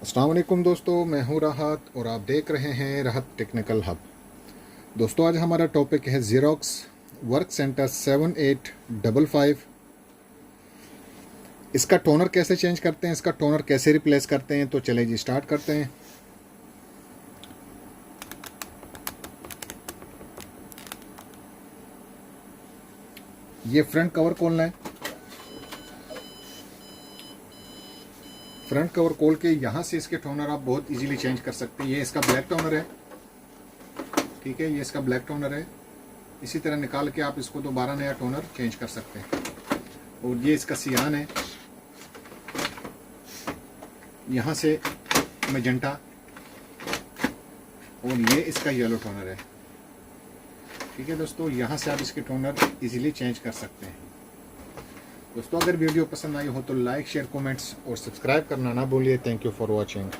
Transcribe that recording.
अस्सलाम वालेकुम दोस्तों, मैं हूं राहत और आप देख रहे हैं राहत टेक्निकल हब। दोस्तों, आज हमारा टॉपिक है ज़ेरॉक्स वर्क सेंटर 7855। इसका टोनर कैसे चेंज करते हैं, इसका टोनर कैसे रिप्लेस करते हैं, तो चले जी स्टार्ट करते हैं। ये फ्रंट कवर खोलना है। फ्रंट कवर खोल के यहाँ से इसके टोनर आप बहुत इजीली चेंज कर सकते हैं। ये इसका ब्लैक टोनर है, ठीक है, ये इसका ब्लैक टोनर है। इसी तरह निकाल के आप इसको दोबारा नया टोनर चेंज कर सकते हैं। और ये इसका सियान है, यहाँ से मैजेंटा, और ये इसका येलो टोनर है। ठीक है दोस्तों, यहाँ से आप इसके टोनर इजीली चेंज कर सकते हैं। दोस्तों, अगर वीडियो पसंद आई हो तो लाइक, शेयर, कमेंट्स और सब्सक्राइब करना ना भूलिए। Thank you for watching.